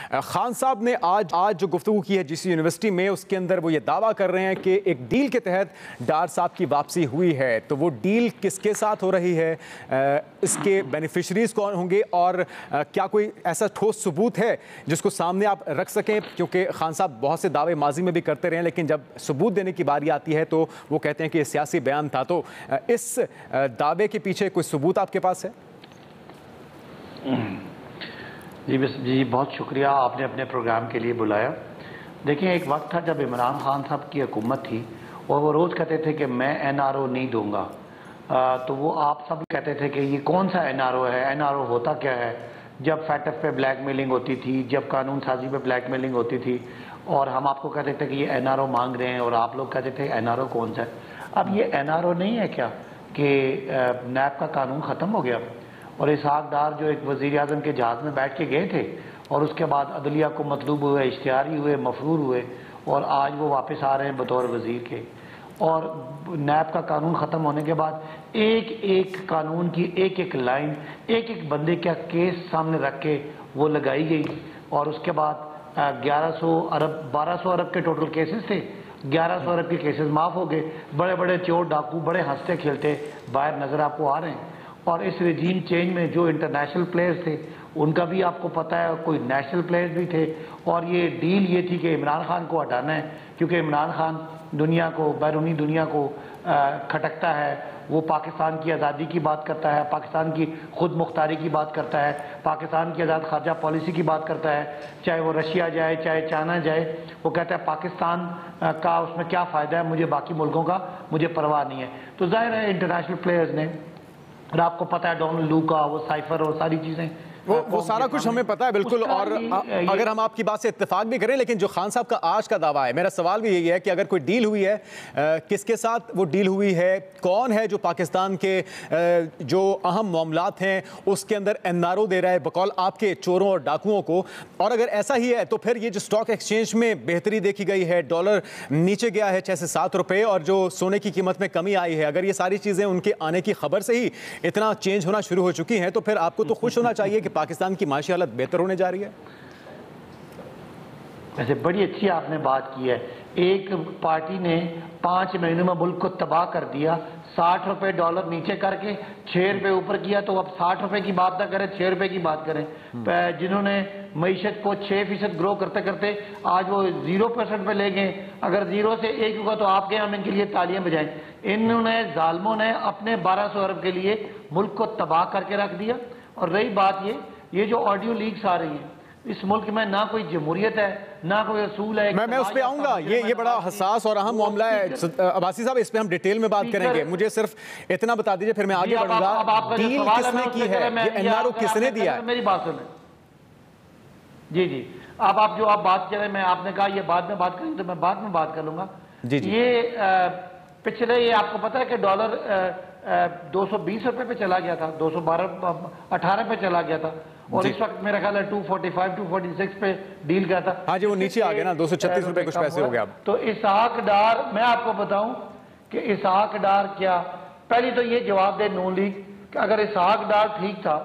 खान साहब ने आज जो गुफ्तगू की है जीसी यूनिवर्सिटी में, उसके अंदर वो ये दावा कर रहे हैं कि एक डील के तहत डार साहब की वापसी हुई है। तो वो डील किसके साथ हो रही है, इसके बेनिफिशरीज कौन होंगे और क्या कोई ऐसा ठोस सबूत है जिसको सामने आप रख सकें? क्योंकि खान साहब बहुत से दावे माजी में भी करते रहे, लेकिन जब सबूत देने की बारी आती है तो वो कहते हैं कि ये सियासी बयान था। तो इस दावे के पीछे कोई सबूत आपके पास है? जी बहुत शुक्रिया, आपने अपने प्रोग्राम के लिए बुलाया। देखिए, एक वक्त था जब इमरान खान साहब की हुकूमत थी और वो रोज़ कहते थे कि मैं NRO नहीं दूंगा। तो वो आप सब कहते थे कि ये कौन सा NRO है, NRO होता क्या है। जब फैटफ पे ब्लैकमेलिंग होती थी, जब कानून साजी पे ब्लैकमेलिंग होती थी, और हम आपको कहते थे कि ये NRO मांग रहे हैं और आप लोग कहते थे NRO कौन सा है। अब ये NRO नहीं है क्या कि नैब का कानून ख़त्म हो गया और इसहाक डार जो एक वज़ीर आज़म के जहाज़ में बैठ के गए थे और उसके बाद अदलिया को मतलूब हुए, इश्तिहारी हुए, मफरूर हुए और आज वो वापस आ रहे हैं बतौर वज़ीर के। और नैब का कानून ख़त्म होने के बाद एक एक कानून की एक एक लाइन, एक एक बंदे का केस सामने रख के वो लगाई गई और उसके बाद 1200 अरब के टोटल केसेस थे। 1100 अरब के केसेस माफ़ हो गए। बड़े बड़े चोर डाकू बड़े हंसते खेलते बाहर नज़र आपको आ रहे हैं। और इस रिजीम चेंज में जो इंटरनेशनल प्लेयर्स थे उनका भी आपको पता है, कोई नेशनल प्लेयर्स भी थे। और ये डील ये थी कि इमरान खान को हटाना है, क्योंकि इमरान खान दुनिया को, बैरूनी दुनिया को खटकता है। वो पाकिस्तान की आज़ादी की बात करता है, पाकिस्तान की खुद मुख्तारी की बात करता है, पाकिस्तान की आज़ाद खारजा पॉलिसी की बात करता है। चाहे वो रशिया जाए, चाहे चाइना जाए, वो कहता है पाकिस्तान का उसमें क्या फ़ायदा है, मुझे बाकी मुल्कों का मुझे परवाह नहीं है। तो जाहिर है इंटरनेशनल प्लेयर्स ने, और आपको पता है डोनाल्ड लूका, वो साइफर और सारी चीज़ें, वो सारा कुछ हमें पता है बिल्कुल। और अगर हम आपकी बात से इत्तेफाक भी करें, लेकिन जो खान साहब का आज का दावा है, मेरा सवाल भी यही है कि अगर कोई डील हुई है, किसके साथ वो डील हुई है, कौन है जो पाकिस्तान के जो अहम मामलात हैं उसके अंदर NRO दे रहा है बकौल आपके चोरों और डाकुओं को। और अगर ऐसा ही है तो फिर ये जो स्टॉक एक्सचेंज में बेहतरी देखी गई है, डॉलर नीचे गया है 6 से 7 रुपए और जो सोने की कीमत में कमी आई है, अगर ये सारी चीज़ें उनके आने की खबर से ही इतना चेंज होना शुरू हो चुकी हैं, तो फिर आपको तो खुश होना चाहिए कि पाकिस्तान की माशी हालत बेहतर होने जा रही है। वैसे बड़ी अच्छी आपने बात की है। एक पार्टी ने 5 महीनों में मुल्क को तबाह कर दिया, 60 रुपए डॉलर नीचे करके 6 रुपए ऊपर किया। तो अब 60 रुपए की बात ना करें, 6 रुपए की बात करें। जिन्होंने मईशत को 6% ग्रो करते करते आज वो 0% पे ले गए। अगर 0 से 1 होगा तो आपके हम इनके लिए तालियां बजाएं। इन्होंने जालमों ने अपने 1200 अरब के लिए मुल्क को तबाह करके रख दिया। और रही बात ये जो ऑडियो लीक्स आ रही है, इस मुल्क में ना कोई जमहूरियत है, ना कोई असूल है। मैं उस पे आऊंगा। ये बड़ा हसास और अहम मामला है अब्बासी साहब, इस पे हम डिटेल में बात करेंगे। मुझे सिर्फ इतना बता दीजिए, फिर मैं आगे बढ़ूंगा। डील किसने की है, ये NRO किसने दिया है? मेरी बात सुने जी। अब आप जो बात करें, मैं आपने कहा ये बाद में बात करेंगे तो मैं बाद में बात कर लूंगा। जी। ये पिछले, ये आपको पता है कि डॉलर 220 रुपए पे चला गया था, 218 पे चला गया था और इस वक्त मेरा ख्याल है 245 246 पे डील गया था। हाँ जी, वो नीचे आ गया ना, 236 रुपए कुछ पैसे हो गया अब। तो इसहाक डार, मैं आपको बताऊं कि इसहाक डार क्या, पहले तो ये जवाब दे नून लीग कि अगर इसहाक डार ठीक था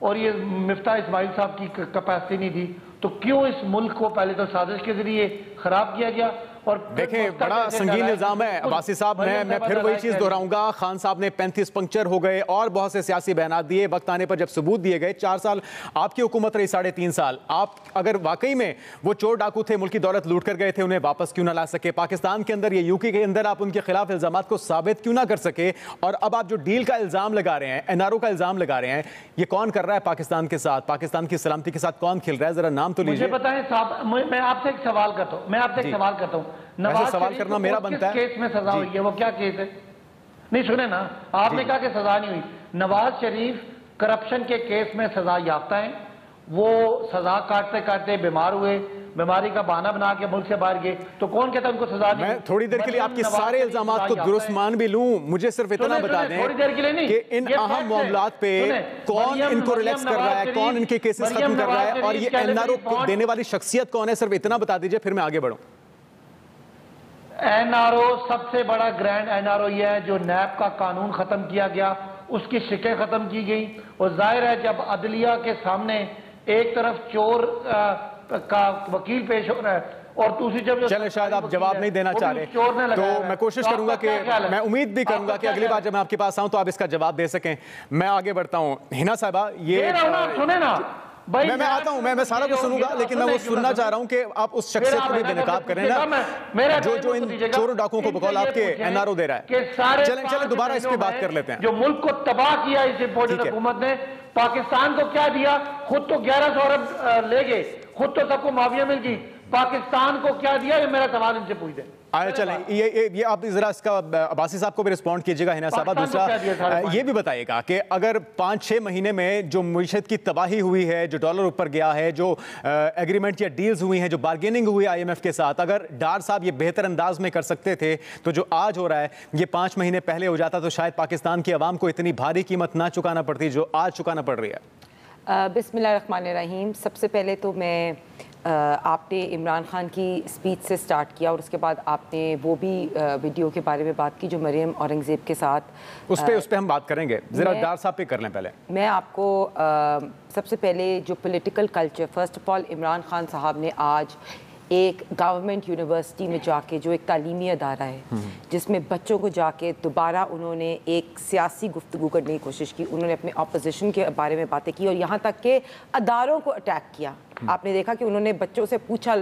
और ये मिफ्ता इस्माइल साहब की कैपेसिटी नहीं थी तो क्यों इस मुल्क को पहले तो साजिश के जरिए खराब किया गया। और देखें, बड़ा संगीन इल्जाम है अब्बासी साहब। मैं फिर वही चीज दोहराऊंगा। खान साहब ने 35 पंक्चर हो गए और बहुत से सियासी बयान दिए। वक्त आने पर जब सबूत दिए गए, 4 साल आपकी हुकूमत रही, 3.5 साल। आप अगर वाकई में वो चोर डाकू थे, मुल्क की दौलत लूट कर गए थे, उन्हें वापस क्यों ना ला सके? पाकिस्तान के अंदर, ये यूके के अंदर आप उनके खिलाफ इल्जाम को साबित क्यों ना कर सके? और अब आप जो डील का इल्जाम लगा रहे हैं, NRO का इल्जाम लगा रहे हैं, ये कौन कर रहा है पाकिस्तान के साथ? पाकिस्तान की सलामती के साथ कौन खेल रहा है? जरा नाम तो लीजिए। मुझे पता है साहब, मैं आपसे एक सवाल करता हूँ, नवाज सवाल करना मेरा बनता है। केस में सजा हुई है, वो क्या केस है? नहीं सुने ना, आपने कहा कि सजा नहीं हुई। नवाज शरीफ करप्शन के केस में सजा याफ्ता है। वो सजा काटते काटते बीमार हुए, बीमारी का बहाना बना के मुल्क से बाहर गए। तो कौन कहता है उनको सजा नहीं? मैं थोड़ी देर के लिए आपके सारे इल्जामात को दुरुस्त मान भी लूं, मुझे सिर्फ इतना बता दें थोड़ी देर के लिए नहीं कि इन अहम मामलात पे कौन इनको रिलैक्स कर रहा है, कौन इनके केसेस खत्म कर रहा है, और ये NRO देने वाली शख्सियत कौन है? सिर्फ इतना बता दीजिए, फिर मैं आगे बढ़ूं। NRO सबसे बड़ा ग्रैंड NRO यह है जो नैब का कानून खत्म किया गया, उसकी शिकें खत्म की गई। और जाहिर है जब अदलिया के सामने एक तरफ चोर का वकील पेश हो रहा है, और दूसरी जब चले शायद आप जवाब नहीं देना चाह रहे, तो मैं कोशिश करूंगा कि मैं उम्मीद भी करूंगा कि अगली बार जब मैं आपके पास आऊं तो आप इसका जवाब दे सकें। मैं आगे बढ़ता हूं। हिना साहिबा, ये सुने ना भाई, मैं आता हूं, मैं सारा कुछ सुनूंगा, लेकिन मैं वो सुनना चाह रहा हूं कि आप उस शख्सियत को भी बेनकाब करें ना जो इन चोरों डाकुओं को बकौल आपके एनआरओ दे रहा है। चलें दोबारा इस पे बात कर लेते हैं। जो मुल्क को तबाह किया इस इम्पोर्टेड हुकूमत ने, पाकिस्तान को क्या दिया? खुद तो 1100 अरब ले गए, खुद तो सबको माफिया मिल गई, पाकिस्तान को क्या दिया? ये मेरा सवाल इनसे पूछ दें। आए चलें, ये आप जरा इसका अब्बासी साहब को भी रिस्पॉन्ड कीजिएगा। हिना साहबा, दूसरा ये भी बताइएगा कि अगर 5-6 महीने में जो मईशत की तबाही हुई है, जो डॉलर ऊपर गया है, जो एग्रीमेंट या डील्स हुई हैं, जो बार्गेनिंग हुई IMF के साथ, अगर डार साहब ये बेहतर अंदाज में कर सकते थे तो जो आज हो रहा है ये 5 महीने पहले हो जाता तो शायद पाकिस्तान की आवाम को इतनी भारी कीमत ना चुकाना पड़ती जो आज चुकाना पड़ रही है। बिस्मिल्लाहिर्रहमानिर्रहीम। सबसे पहले तो मैं आपने इमरान खान की स्पीच से स्टार्ट किया और उसके बाद आपने वो भी वीडियो के बारे में बात की जो मरियम औरंगज़ेब के साथ, उस पे हम बात करेंगे। ज़रा डार साहब पे कर लें पहले। मैं आपको सबसे पहले जो political culture, first of all Imran Khan साहब ने आज एक गवर्नमेंट यूनिवर्सिटी में जाके, जो एक तालीमी अदारा है जिसमें बच्चों को जाके दोबारा उन्होंने एक सियासी गुफ्तगू करने की कोशिश की, उन्होंने अपने अपोजिशन के बारे में बातें की और यहाँ तक के अदारों को अटैक किया। आपने देखा कि उन्होंने बच्चों से पूछा,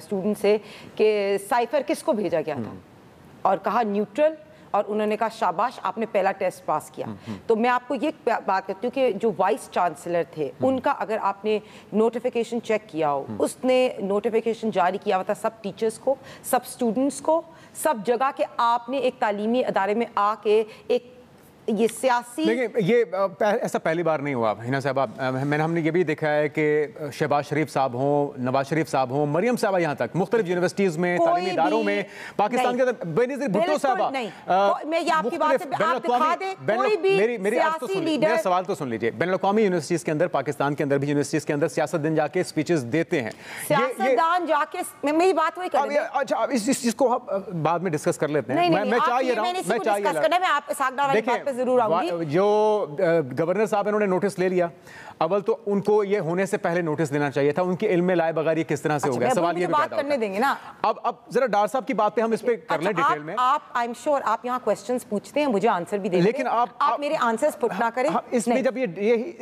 स्टूडेंट से, कि साइफर किसको भेजा गया था और कहा न्यूट्रल, और उन्होंने कहा शाबाश आपने पहला टेस्ट पास किया। तो मैं आपको ये बात करती हूँ कि जो वाइस चांसलर थे उनका अगर आपने नोटिफिकेशन चेक किया हो, उसने नोटिफिकेशन जारी किया हुआ था सब टीचर्स को, सब स्टूडेंट्स को, सब जगह के आपने एक तालीमी अदारे में आके एक ये सियासी, देखिए ये ऐसा पहली बार नहीं हुआ हिना साहबा। हमने ये भी देखा है कि शहबाज शरीफ साहब हों, नवाज शरीफ साहब हों, मरियम साहबा, यहाँ तक मुख्तलिफ यूनिवर्सिटीज में, तालीमी इदारों में पाकिस्तान के अंदर, बेनज़ीर भुट्टो साहबा, मैं ये आपकी बात से आप दिखा दें, कोई भी सियासी लीडर, मेरा सवाल तो सुन लीजिए, बैनुल-अक़वामी यूनिवर्सिटीज के अंदर, पाकिस्तान के अंदर भी यूनिवर्सिटीज के अंदर सियासतदान जाके स्पीचेस देते हैं। सियासतदान जाके, मेरी बात वही कर रही हूं। अच्छा, इस चीज को बाद में डिस्कस कर लेते हैं। मैं चाहिए रहा हूं, मैं चाहिए रहा हूं, मैं आप सागदार वाली बात पे जरूर आऊंगी। जो गवर्नर साहब इन्होंने नोटिस ले लिया, अव्वल तो उनको ये होने से पहले नोटिस देना चाहिए था। उनके इल्म में लाए बगैर ये किस तरह से हो गया? सवाल ये भी बात करने देंगे ना। अब जरा डार साहब की बात पे हम इस पे कर लें डिटेल में। आप आई एम श्योर आप यहाँ क्वेश्चंस पूछते हैं, मुझे आंसर भी देंगे, लेकिन आप मेरे आंसर्स पुट ना करें। इसमें जब ये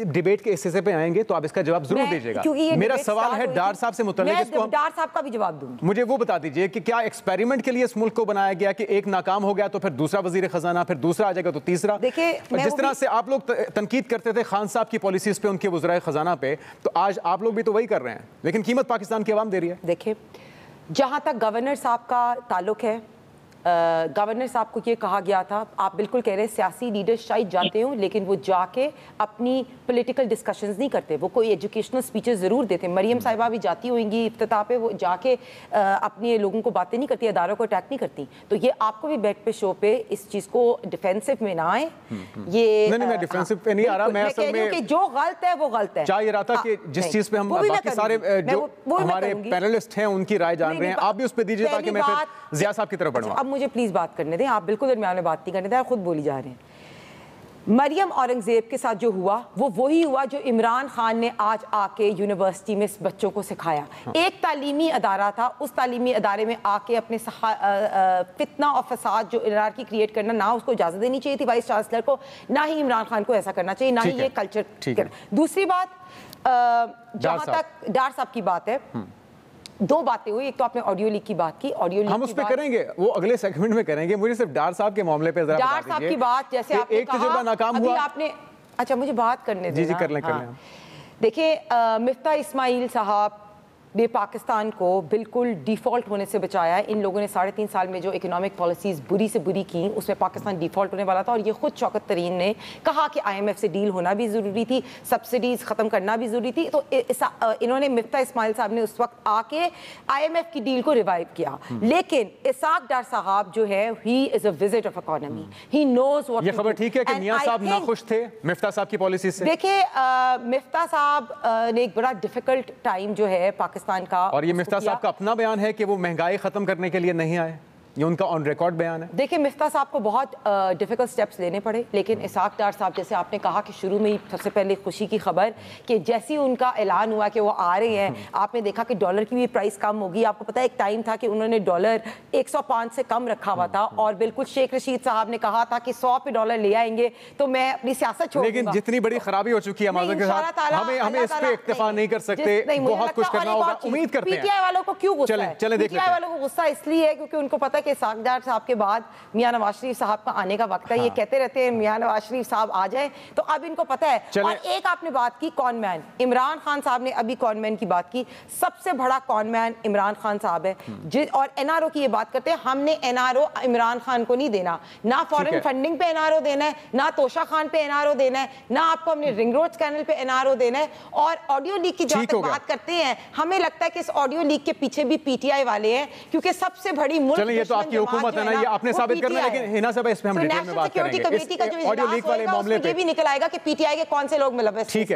डिबेट के हिस्से पे आएंगे तो आप इसका जवाब जरूर दीजिएगा। मेरा सवाल है डार साहब से मुतल्लिक, डार साहब का भी जवाब दूंगी। मुझे वो बता दीजिए कि क्या एक्सपेरिमेंट के लिए इस मुल्क को बनाया गया कि एक नाकाम हो गया तो फिर दूसरा वजीर खजाना, फिर दूसरा आ जाएगा तो तीसरा? देखिए, जिस तरह से आप लोग तनकीद करते थे खान साहब की पॉलिसीज पे, उनके वज़राए खजाना पे, तो आज आप लोग भी तो वही कर रहे हैं, लेकिन कीमत पाकिस्तान की आवाम दे रही है। देखिए, जहां तक गवर्नर साहब का ताल्लुक है, गवर्नर साहब को ये कहा गया था, आप बिल्कुल कह रहे हैं सियासी लीडर्स शायद जानते हो, लेकिन वो जाके अपनी पॉलिटिकल डिस्कशंस नहीं करते, वो कोई एजुकेशनल स्पीचेस ज़रूर देते। मरियम साहिबा भी जाती होंगी इफ्तिताह पे, वो जाके अपने लोगों को बातें नहीं करती, अदारों को अटैक नहीं करती। तो ये आपको भी बैठ पे शो पे इस चीज़ को डिफेंसिव में ना आए। ये नहीं, मैं डिफेंसिव पे नहीं आ रहा, मैं असल में जो गलत है वो गलत है। चाहिए रहा था कि जिस चीज़ पे हम बाकी सारे जो हमारे पैनलिस्ट हैं उनकी राय जान रहे हैं, आप भी उस पर दीजिए ताकि मैं फिर जिया साहब की तरफ बढ़ूँ। अब मुझे प्लीज बात करने दें, आप बिल्कुल दरमियान में बात नहीं करने दें, आप खुद बोली जा रहे हैं। मरियम औरंगजेब के साथ जो हुआ वो वही हुआ जो इमरान खान ने आज आके यूनिवर्सिटी में बच्चों को सिखाया। एक तालीमी अदारा था, उस तालीमी अदारे में आके अपने फितना और फसाद जो इराकी क्रिएट करना, ना उसको इजाजत देनी चाहिए थी वाइस चांसलर को, ना ही इमरान खान को ऐसा करना चाहिए, ना ही ये कल्चर। दूसरी बात, जहां तक डार साहब की बात है, दो बातें हुई। एक तो आपने ऑडियो लीक की बात की, ऑडियो लीक हम उस पे करेंगे, वो अगले सेगमेंट में करेंगे। मुझे सिर्फ डार साहब के मामले पे जरा डार साहब की बात, जैसे आपने एक तजुर्बा नाकाम हुआ आपने, अच्छा मुझे बात करने देना। जी कर लें, कर लें। देखिए, मिफ्ता इस्माइल साहब ने पाकिस्तान को बिल्कुल डिफ़ॉल्ट होने से बचाया है। इन लोगों ने 3.5 साल में जो इकोनॉमिक पॉलिसीज़ बुरी से बुरी की, उसमें पाकिस्तान डिफ़ॉल्ट होने वाला था। और ये खुद शौकत तरीन ने कहा कि IMF से डील होना भी ज़रूरी थी, सब्सिडीज़ ख़त्म करना भी ज़रूरी थी। तो इन्होंने मिफ्ता इस्माइल साहब ने उस वक्त आके IMF की डील को रिवाइव किया। लेकिन इसाक डार साहब जो है, he is a wizard of economy, he knows what. ये खबर ठीक है कि मियां साहब नाखुश थे मिफ्ता साहब की पॉलिसी से? देखिए, मिफ्ता साहब ने एक बड़ा डिफ़िकल्ट टाइम जो है पाकिस्तान का, और ये मिफ्ता साहब का अपना बयान है कि वो महंगाई खत्म करने के लिए नहीं आए। ये उनका ऑन रिकॉर्ड बयान है। देखिए मिफ्ता साहब को बहुत डिफिकल्ट स्टेप्स लेने पड़े, लेकिन इसाक डार साहब जैसे आपने कहा कि शुरू में ही सबसे पहले खुशी की खबर कि जैसे ही उनका ऐलान हुआ कि वो आ रहे हैं, आपने देखा कि डॉलर की भी प्राइस कम होगी। आपको पता है एक टाइम था कि उन्होंने डॉलर 105 से कम रखा हुआ था और बिल्कुल शेख रशीद साहब ने कहा था कि 100 पे डॉलर ले आएंगे तो मैं अपनी सियासत छोड़ दूंगा। लेकिन जितनी बड़ी खराबी हो चुकी है माजरत के साथ, हमें इस पे इत्तेफाक नहीं कर सकते, बहुत कुछ करना होगा। उम्मीद करते हैं पीटीआई वालों को क्यों गुस्सा है? पीटीआई वालों को गुस्सा इसलिए है क्योंकि उनको पता है कि इसाक डार साहब के बाद मियां नवाज शरीफ साहब का आने का वक्त है। ये कहते रहते हैं मियां नवाज शरीफ साहब आ जाए, तो अब इनको पता है। और एक आपने बात की कॉनमैन, इमरान खान साहब ने अभी कॉनमैन की बात की, सबसे बड़ा कॉनमैन इमरान खान साहब है। और एनआरओ की ये बात करते हैं, हमने एनआरओ इमरान खान को नहीं देना, ना फॉरेन फंडिंग पे एनआरओ देना है, ना तोशा खान पे एनआरओ देना है, ना आपको अपने रिंग रोड चैनल पे एनआरओ देना है। और ऑडियो लीक की जहां तक बात करते हैं, हमें लगता है कि इस ऑडियो लीक के पीछे भी पीटीआई वाले हैं, क्योंकि सबसे बड़ी मुल्क ये तो आपकी हुकूमत है ना, ये आपने साबित करना है। लेकिन हिना साहब इस पे हम डिटेल में बात करेंगे। ऑडियो लीक वाले मामले पे ये भी निकल आएगा कि पीटीआई के कौन से लोग मुलव्वस हैं। ठीक है।